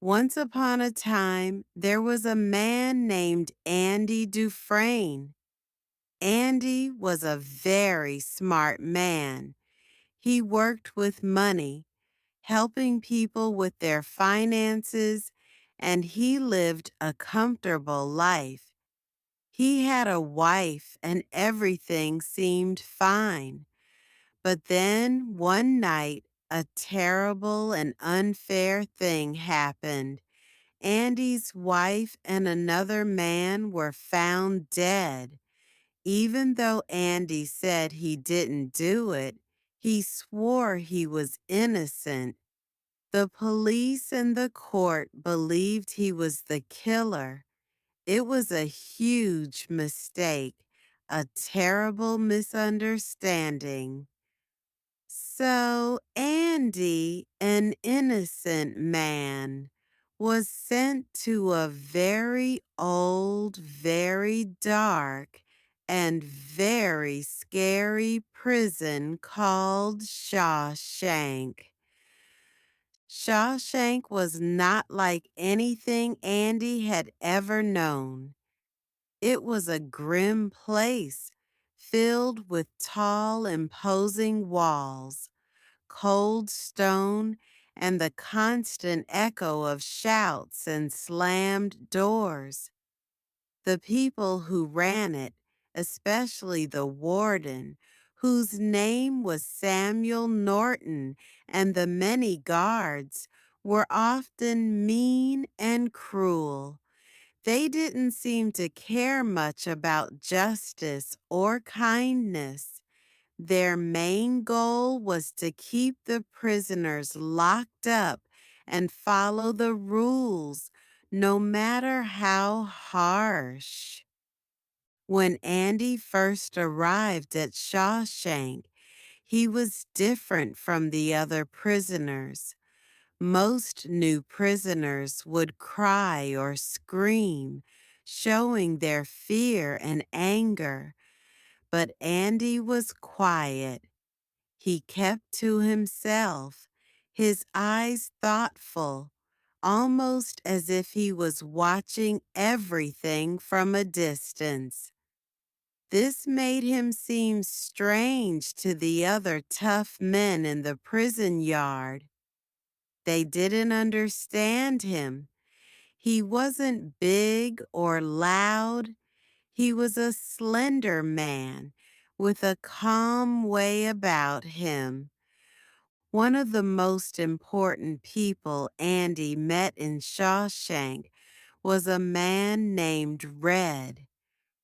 Once upon a time, there was a man named Andy Dufresne. Andy was a very smart man. He worked with money, helping people with their finances, and he lived a comfortable life. He had a wife and everything seemed fine. But then one night, a terrible and unfair thing happened. Andy's wife and another man were found dead. Even though Andy said he didn't do it, he swore he was innocent. The police and the court believed he was the killer. It was a huge mistake, a terrible misunderstanding. So Andy, an innocent man, was sent to a very old, very dark, and very scary prison called Shawshank. Shawshank was not like anything Andy had ever known. It was a grim place filled with tall, imposing walls, cold stone, and the constant echo of shouts and slammed doors. The people who ran it, especially the warden, whose name was Samuel Norton, and the many guards, were often mean and cruel. They didn't seem to care much about justice or kindness. Their main goal was to keep the prisoners locked up and follow the rules, no matter how harsh. When Andy first arrived at Shawshank, he was different from the other prisoners. Most new prisoners would cry or scream, showing their fear and anger. But Andy was quiet. He kept to himself, his eyes thoughtful, almost as if he was watching everything from a distance. This made him seem strange to the other tough men in the prison yard. They didn't understand him. He wasn't big or loud. He was a slender man with a calm way about him. One of the most important people Andy met in Shawshank was a man named Red.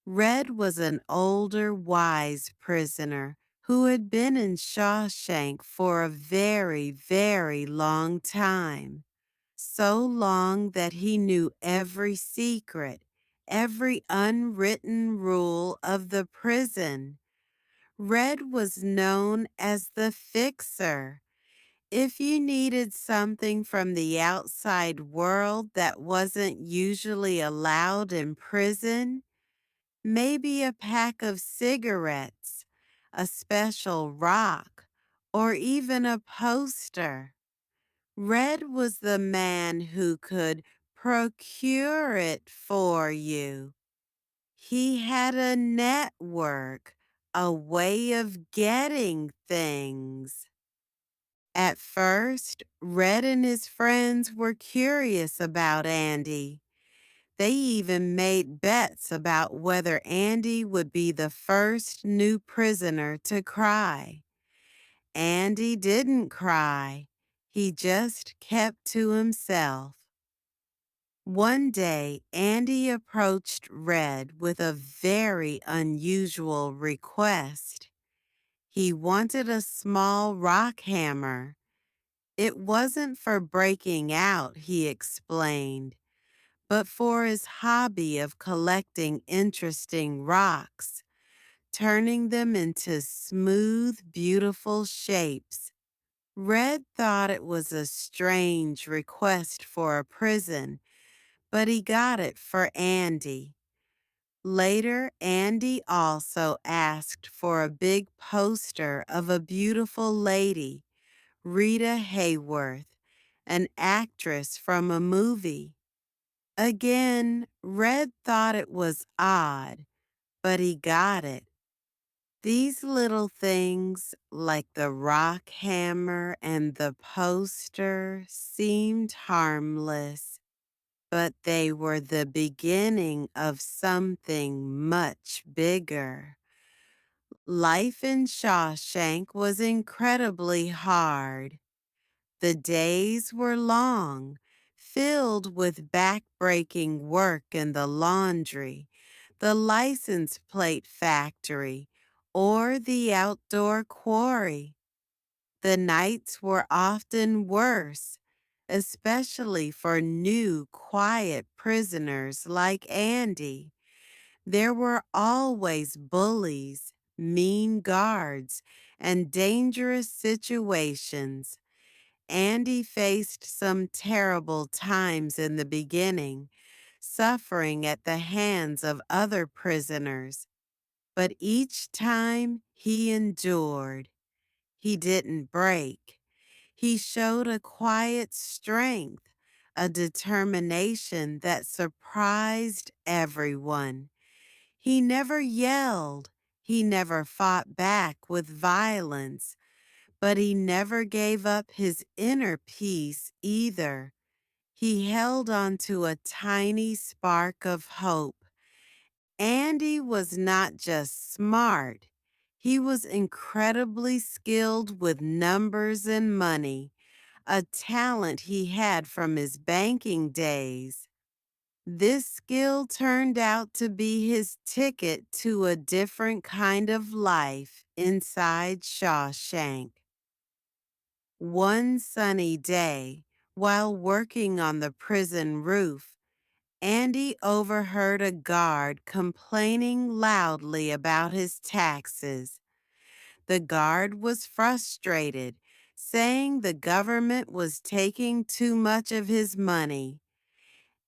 Red was an older, wise prisoner who had been in Shawshank for a very, very long time. So long that he knew every secret, every unwritten rule of the prison. Red was known as the Fixer. If you needed something from the outside world that wasn't usually allowed in prison, maybe a pack of cigarettes, a special rock, or even a poster, Red was the man who could procure it for you. He had a network, a way of getting things. At first, Red and his friends were curious about Andy. They even made bets about whether Andy would be the first new prisoner to cry. Andy didn't cry. He just kept to himself. One day, Andy approached Red with a very unusual request. He wanted a small rock hammer. It wasn't for breaking out, he explained, but for his hobby of collecting interesting rocks, turning them into smooth, beautiful shapes. Red thought it was a strange request for a prison, but he got it for Andy. Later, Andy also asked for a big poster of a beautiful lady, Rita Hayworth, an actress from a movie. Again, Red thought it was odd, but he got it. These little things, like the rock hammer and the poster, seemed harmless, but they were the beginning of something much bigger. Life in Shawshank was incredibly hard. The days were long, filled with back-breaking work in the laundry, the license plate factory, or the outdoor quarry. The nights were often worse, especially for new, quiet prisoners like Andy. There were always bullies, mean guards, and dangerous situations. Andy faced some terrible times in the beginning, suffering at the hands of other prisoners. But each time he endured. He didn't break. He showed a quiet strength, a determination that surprised everyone. He never yelled. He never fought back with violence, but he never gave up his inner peace either. He held on to a tiny spark of hope. Andy was not just smart, he was incredibly skilled with numbers and money, a talent he had from his banking days. This skill turned out to be his ticket to a different kind of life inside Shawshank. One sunny day, while working on the prison roof, Andy overheard a guard complaining loudly about his taxes. The guard was frustrated, saying the government was taking too much of his money.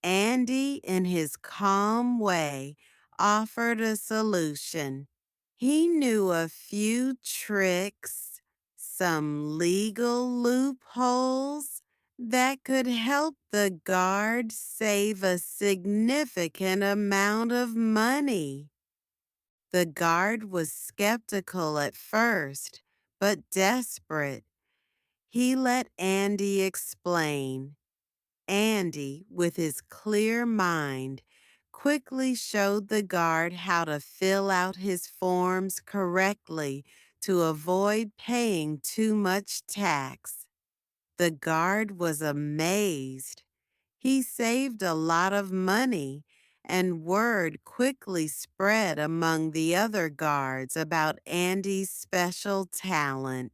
Andy, in his calm way, offered a solution. He knew a few tricks, some legal loopholes that could help the guard save a significant amount of money. The guard was skeptical at first, but desperate. He let Andy explain. Andy, with his clear mind, quickly showed the guard how to fill out his forms correctly to avoid paying too much tax. The guard was amazed. He saved a lot of money, and word quickly spread among the other guards about Andy's special talent.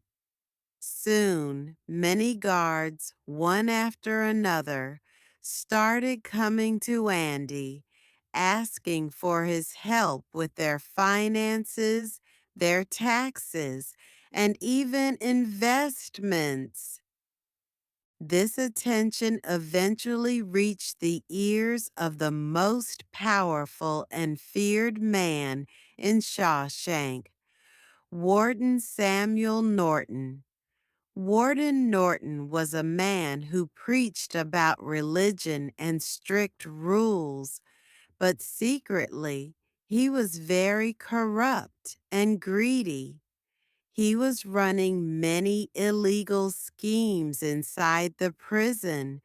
Soon, many guards, one after another, started coming to Andy, asking for his help with their finances, their taxes, and even investments. This attention eventually reached the ears of the most powerful and feared man in Shawshank, Warden Samuel Norton. Warden Norton was a man who preached about religion and strict rules, but secretly he was very corrupt and greedy. He was running many illegal schemes inside the prison,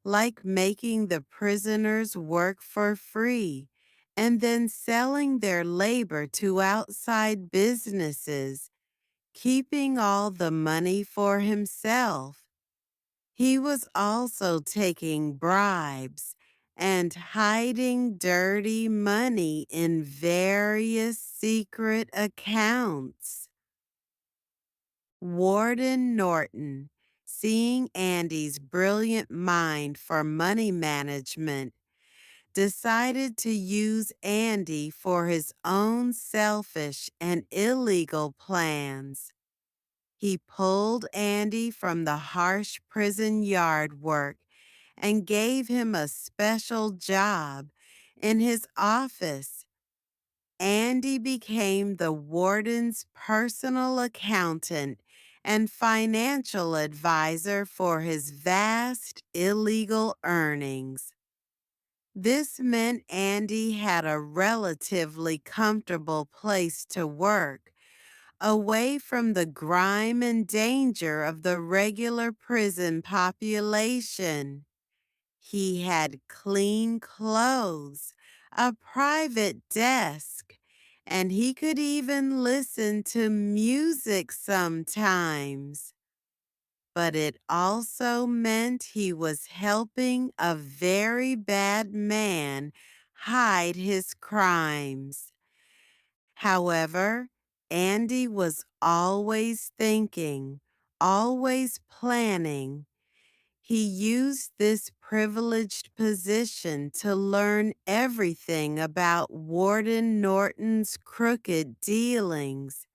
like making the prisoners work for free and then selling their labor to outside businesses, keeping all the money for himself. He was also taking bribes and hiding dirty money in various secret accounts. Warden Norton, seeing Andy's brilliant mind for money management, decided to use Andy for his own selfish and illegal plans. He pulled Andy from the harsh prison yard work and gave him a special job in his office. Andy became the warden's personal accountant and financial advisor for his vast illegal earnings. This meant Andy had a relatively comfortable place to work, away from the grime and danger of the regular prison population. He had clean clothes, a private desk, and he could even listen to music sometimes. But it also meant he was helping a very bad man hide his crimes. However, Andy was always thinking, always planning. He used this privileged position to learn everything about Warden Norton's crooked dealings.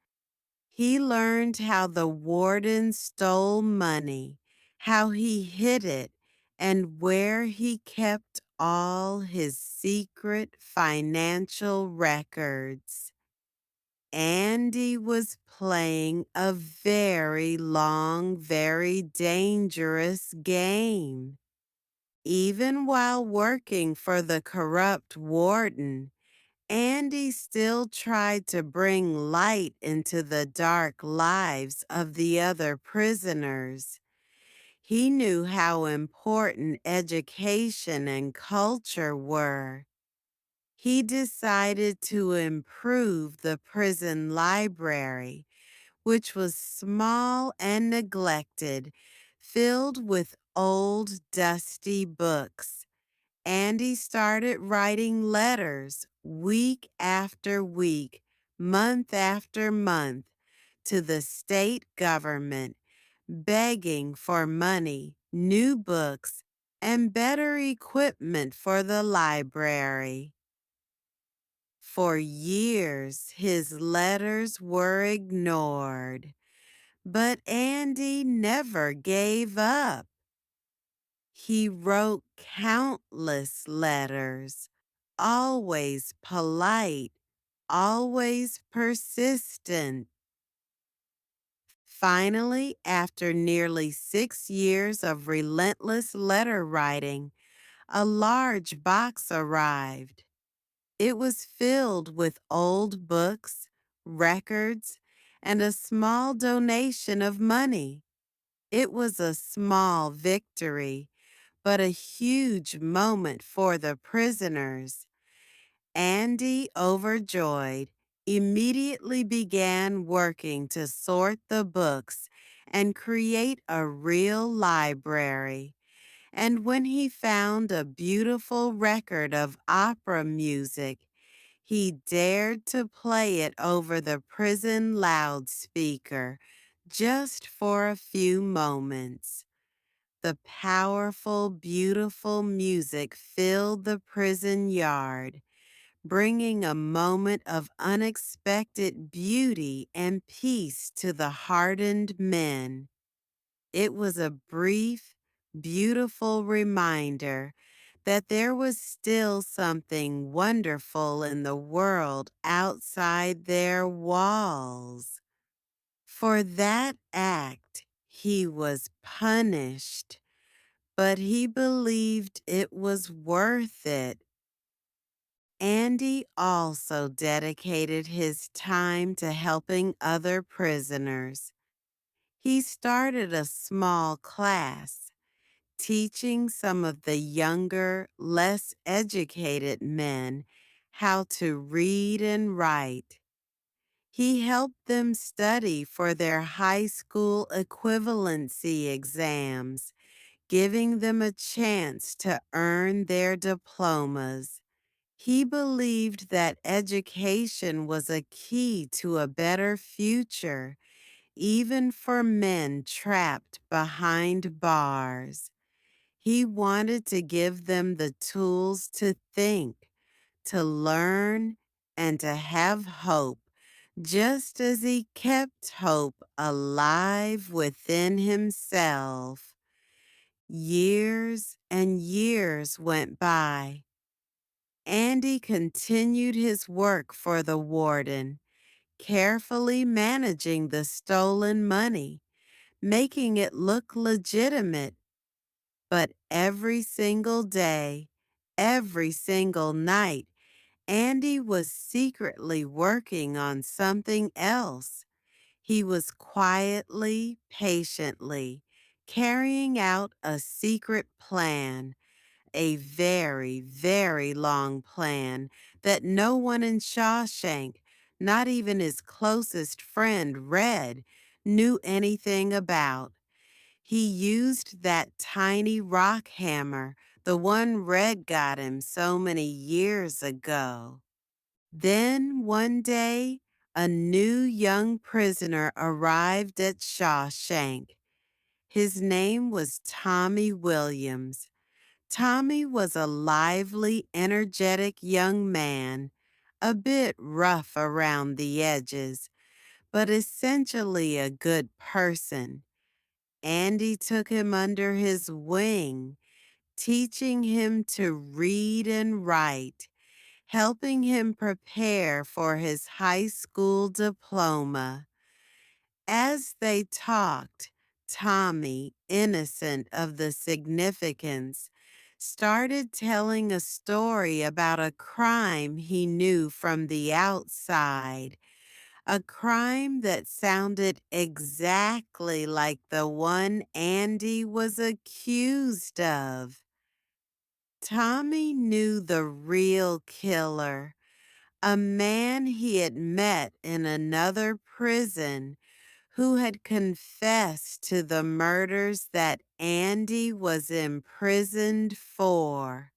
He learned how the warden stole money, how he hid it, and where he kept all his secret financial records. Andy was playing a very long, very dangerous game. Even while working for the corrupt warden, Andy still tried to bring light into the dark lives of the other prisoners. He knew how important education and culture were. He decided to improve the prison library, which was small and neglected, filled with old, dusty books. Andy started writing letters week after week, month after month, to the state government, begging for money, new books, and better equipment for the library. For years, his letters were ignored, but Andy never gave up. He wrote countless letters, always polite, always persistent. Finally, after nearly 6 years of relentless letter writing, a large box arrived. It was filled with old books, records, and a small donation of money. It was a small victory, but a huge moment for the prisoners. Andy, overjoyed, immediately began working to sort the books and create a real library. And when he found a beautiful record of opera music, he dared to play it over the prison loudspeaker just for a few moments. The powerful, beautiful music filled the prison yard, bringing a moment of unexpected beauty and peace to the hardened men. It was a brief, beautiful reminder that there was still something wonderful in the world outside their walls. For that act, he was punished, but he believed it was worth it. Andy also dedicated his time to helping other prisoners. He started a small class, teaching some of the younger, less educated men how to read and write. He helped them study for their high school equivalency exams, giving them a chance to earn their diplomas. He believed that education was a key to a better future, even for men trapped behind bars. He wanted to give them the tools to think, to learn, and to have hope, just as he kept hope alive within himself. Years and years went by. Andy continued his work for the warden, carefully managing the stolen money, making it look legitimate. But every single day, every single night, Andy was secretly working on something else. He was quietly, patiently carrying out a secret plan, a very, very long plan that no one in Shawshank, not even his closest friend Red, knew anything about. He used that tiny rock hammer, the one Red got him so many years ago. Then one day, a new young prisoner arrived at Shawshank. His name was Tommy Williams. Tommy was a lively, energetic young man, a bit rough around the edges, but essentially a good person. Andy took him under his wing, teaching him to read and write, helping him prepare for his high school diploma. As they talked, Tommy, innocent of the significance, started telling a story about a crime he knew from the outside, a crime that sounded exactly like the one Andy was accused of. Tommy knew the real killer, a man he had met in another prison who had confessed to the murders that Andy was imprisoned for.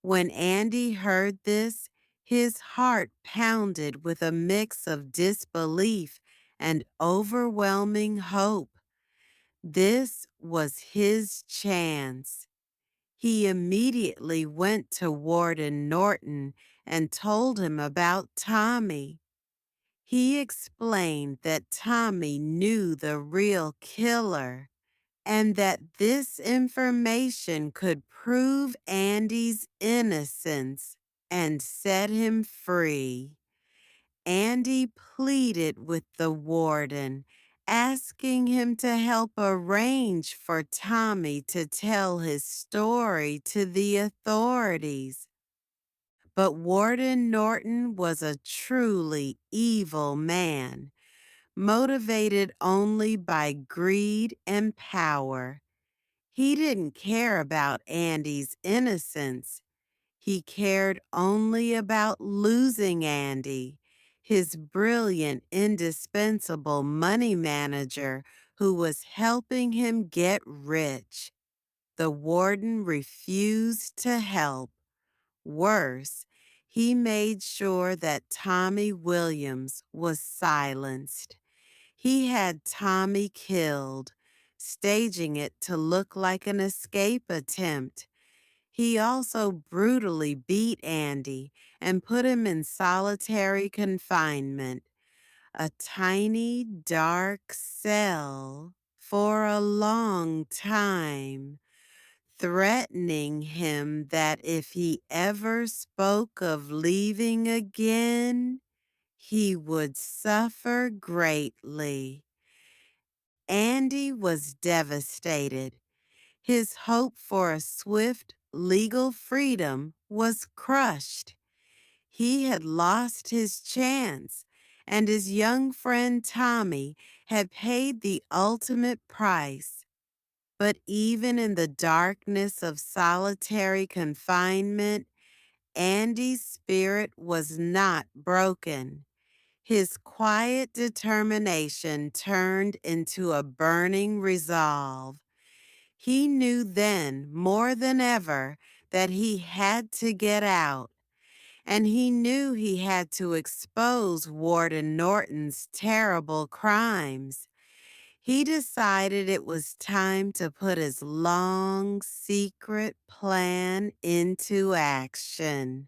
When Andy heard this, his heart pounded with a mix of disbelief and overwhelming hope. This was his chance. He immediately went to Warden Norton and told him about Tommy. He explained that Tommy knew the real killer and that this information could prove Andy's innocence and set him free. Andy pleaded with the warden, asking him to help arrange for Tommy to tell his story to the authorities. But Warden Norton was a truly evil man, motivated only by greed and power. He didn't care about Andy's innocence. He cared only about losing Andy, his brilliant, indispensable money manager who was helping him get rich. The warden refused to help. Worse, he made sure that Tommy Williams was silenced. He had Tommy killed, staging it to look like an escape attempt. He also brutally beat Andy and put him in solitary confinement, a tiny, dark cell, for a long time, threatening him that if he ever spoke of leaving again, he would suffer greatly. Andy was devastated. His hope for a swift, legal freedom was crushed. He had lost his chance, and his young friend Tommy had paid the ultimate price. But even in the darkness of solitary confinement, Andy's spirit was not broken. His quiet determination turned into a burning resolve. He knew then, more than ever, that he had to get out, and he knew he had to expose Warden Norton's terrible crimes. He decided it was time to put his long, secret plan into action.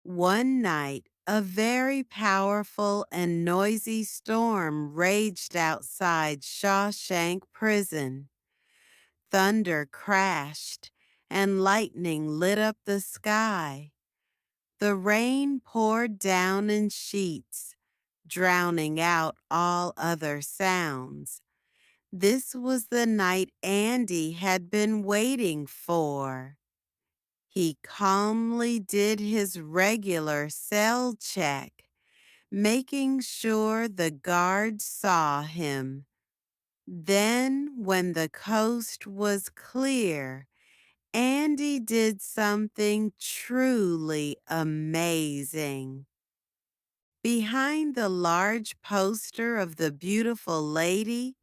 One night, a very powerful and noisy storm raged outside Shawshank Prison. Thunder crashed, and lightning lit up the sky. The rain poured down in sheets, drowning out all other sounds. This was the night Andy had been waiting for. He calmly did his regular cell check, making sure the guard saw him. Then, when the coast was clear, Andy did something truly amazing. Behind the large poster of the beautiful lady,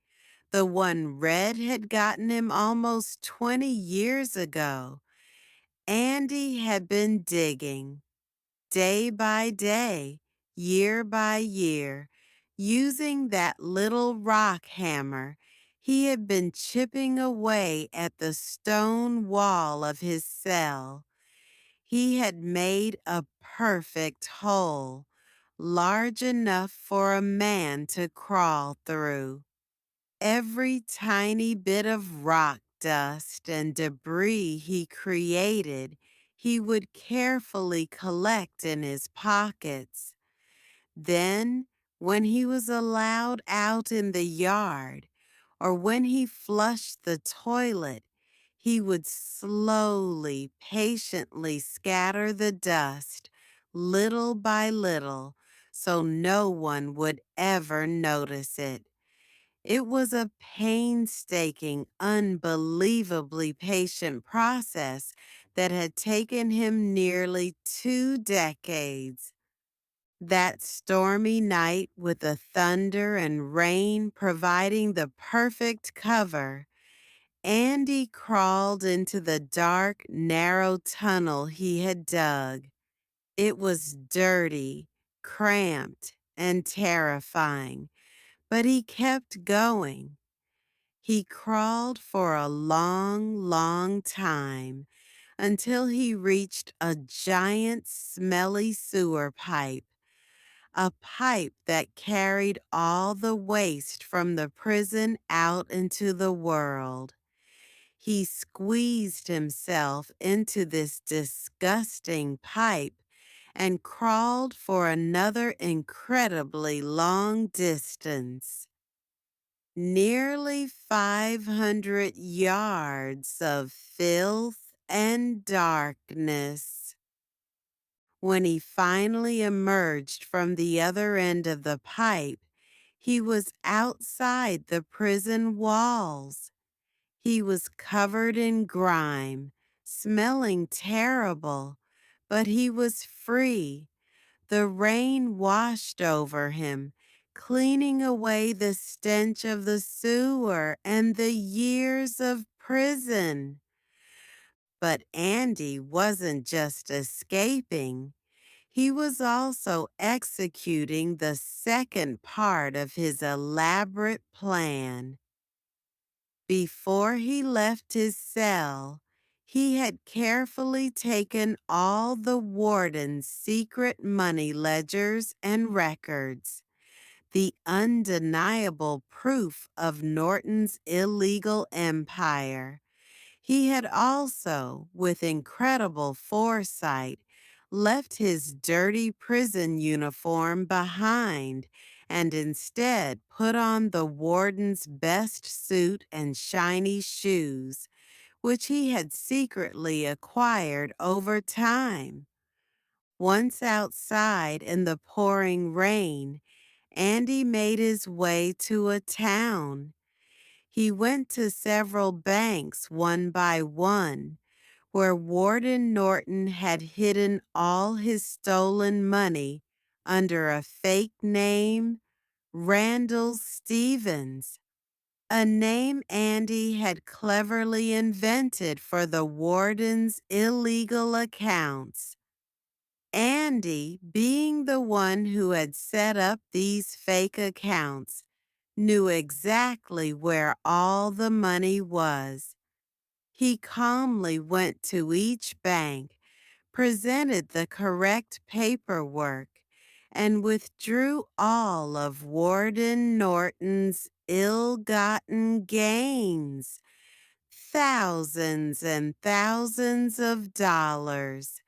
the one Red had gotten him almost 20 years ago, Andy had been digging, day by day, year by year, using that little rock hammer. He had been chipping away at the stone wall of his cell. He had made a perfect hole, large enough for a man to crawl through. Every tiny bit of rock dust and debris he created, he would carefully collect in his pockets. Then, when he was allowed out in the yard, or when he flushed the toilet, he would slowly, patiently scatter the dust, little by little, so no one would ever notice it. It was a painstaking, unbelievably patient process that had taken him nearly 2 decades. That stormy night with the thunder and rain providing the perfect cover, Andy crawled into the dark, narrow tunnel he had dug. It was dirty, cramped, and terrifying, but he kept going. He crawled for a long, long time until he reached a giant, smelly sewer pipe, a pipe that carried all the waste from the prison out into the world. He squeezed himself into this disgusting pipe and crawled for another incredibly long distance. Nearly 500 yards of filth and darkness. When he finally emerged from the other end of the pipe, he was outside the prison walls. He was covered in grime, smelling terrible, but he was free. The rain washed over him, cleaning away the stench of the sewer and the years of prison. But Andy wasn't just escaping. He was also executing the second part of his elaborate plan. Before he left his cell, he had carefully taken all the warden's secret money ledgers and records, the undeniable proof of Norton's illegal empire. He had also, with incredible foresight, left his dirty prison uniform behind and instead put on the warden's best suit and shiny shoes, which he had secretly acquired over time. Once outside in the pouring rain, Andy made his way to a town. He went to several banks one by one, where Warden Norton had hidden all his stolen money under a fake name, Randall Stevens, a name Andy had cleverly invented for the warden's illegal accounts. Andy, being the one who had set up these fake accounts, knew exactly where all the money was. He calmly went to each bank, presented the correct paperwork, and withdrew all of Warden Norton's ill-gotten gains, thousands and thousands of dollars,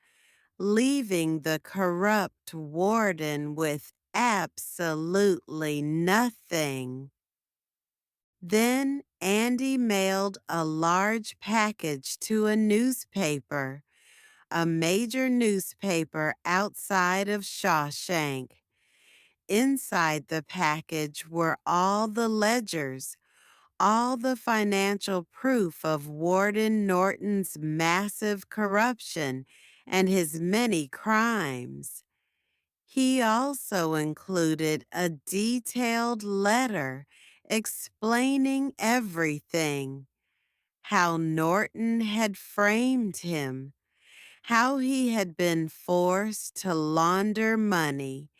leaving the corrupt warden with absolutely nothing. Then Andy mailed a large package to a major newspaper outside of Shawshank. Inside the package were all the ledgers, all the financial proof of Warden Norton's massive corruption and his many crimes. He also included a detailed letter explaining everything: how Norton had framed him, how he had been forced to launder money,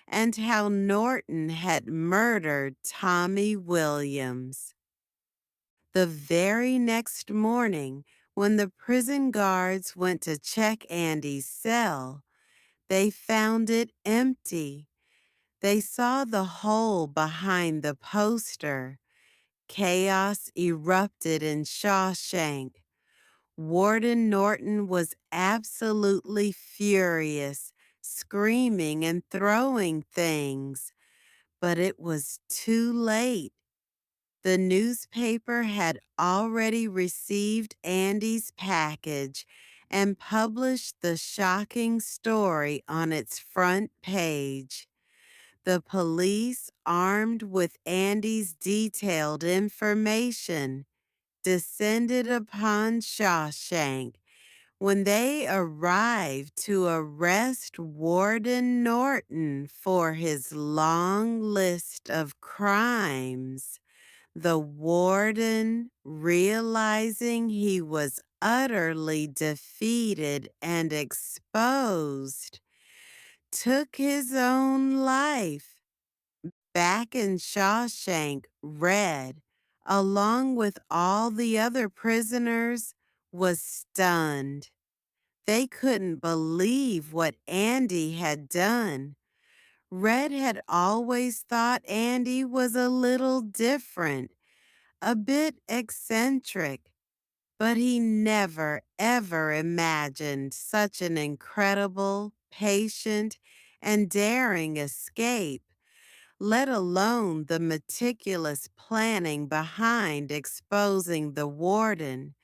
and how Norton had murdered Tommy Williams. The very next morning, when the prison guards went to check Andy's cell, they found it empty. They saw the hole behind the poster. Chaos erupted in Shawshank. Warden Norton was absolutely furious, screaming and throwing things. But it was too late. The newspaper had already received Andy's package and published the shocking story on its front page. The police, armed with Andy's detailed information, descended upon Shawshank. When they arrived to arrest Warden Norton for his long list of crimes, the warden, realizing he was utterly defeated and exposed, took his own life. Back in Shawshank, Red, along with all the other prisoners, was stunned. They couldn't believe what Andy had done. Red had always thought Andy was a little different, a bit eccentric, but he never, ever imagined such an incredible, patient, and daring escape, let alone the meticulous planning behind exposing the warden.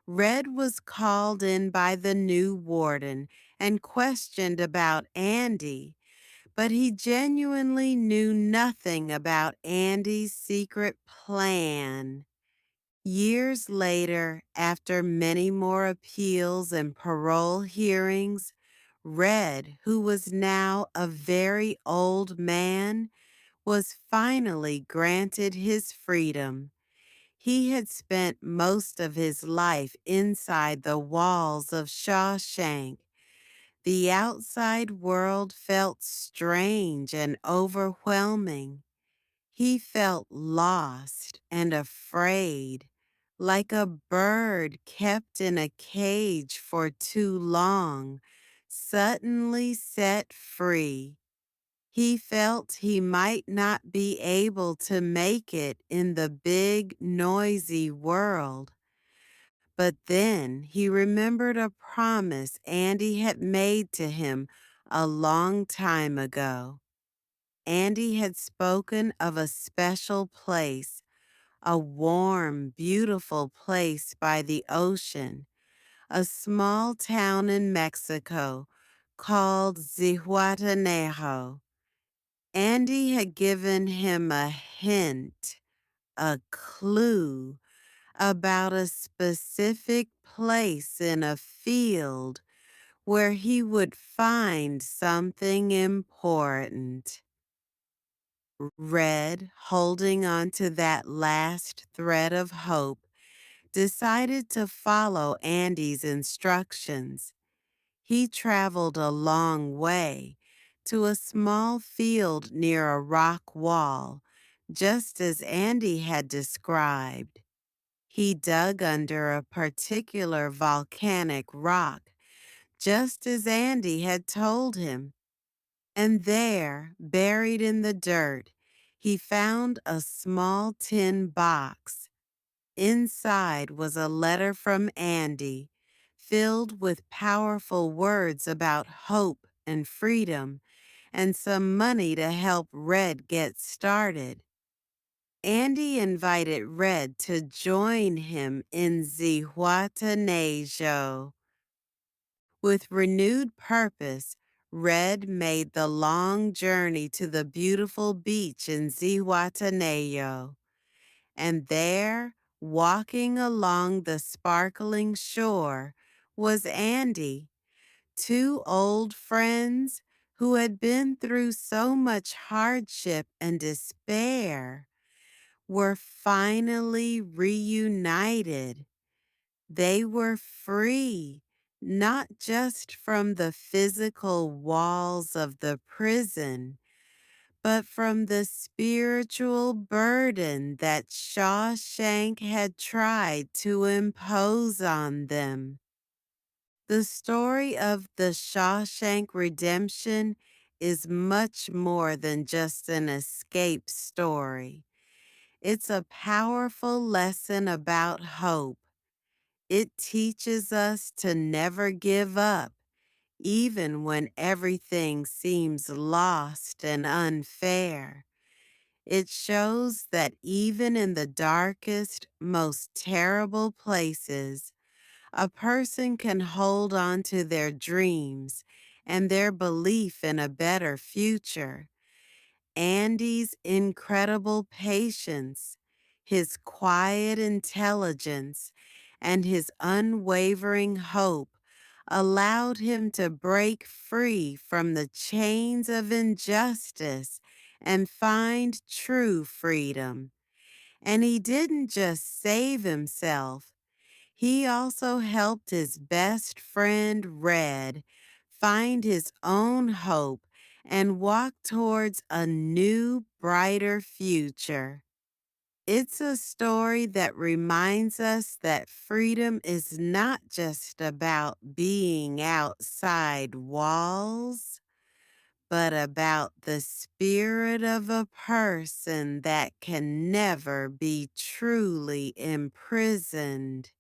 Red was called in by the new warden and questioned about Andy, but he genuinely knew nothing about Andy's secret plan. Years later, after many more appeals and parole hearings, Red, who was now a very old man, was finally granted his freedom. He had spent most of his life inside the walls of Shawshank. The outside world felt strange and overwhelming. He felt lost and afraid, like a bird kept in a cage for too long, suddenly set free. He felt he might not be able to make it in the big, noisy world. But then he remembered a promise Andy had made to him a long time ago. Andy had spoken of a special place, a warm, beautiful place by the ocean, a small town in Mexico called Zihuatanejo. Andy had given him a hint, a clue about a specific place in a field where he would find something important. Red, holding on to that last thread of hope, decided to follow Andy's instructions. He traveled a long way to a small field near a rock wall, just as Andy had described. He dug under a particular volcanic rock, just as Andy had told him. And there, buried in the dirt, he found a small tin box. Inside was a letter from Andy, filled with powerful words about hope and freedom, and some money to help Red get started. Andy invited Red to join him in Zihuatanejo. With renewed purpose, Red made the long journey to the beautiful beach in Zihuatanejo, and there, walking along the sparkling shore, was Andy, two old friends who had been through so much hardship and despair were finally reunited. They were free, not just from the physical walls of the prison, but from the spiritual burden that Shawshank had tried to impose on them. The story of the Shawshank Redemption is much more than just an escape story. It's a powerful lesson about hope. It teaches us to never give up, even when everything seems lost and unfair. It shows that even in the darkest, most terrible places, a person can hold on to their dreams and their belief in a better future. Andy's incredible patience, his quiet intelligence, and his unwavering hope allowed him to break free from the chains of injustice and find true freedom. And he didn't just save himself, he also helped his best friend Red find his own hope and walk towards a new, brighter future. It's a story that reminds us that freedom is not just about being outside walls, but about the spirit of a person that can never be truly imprisoned.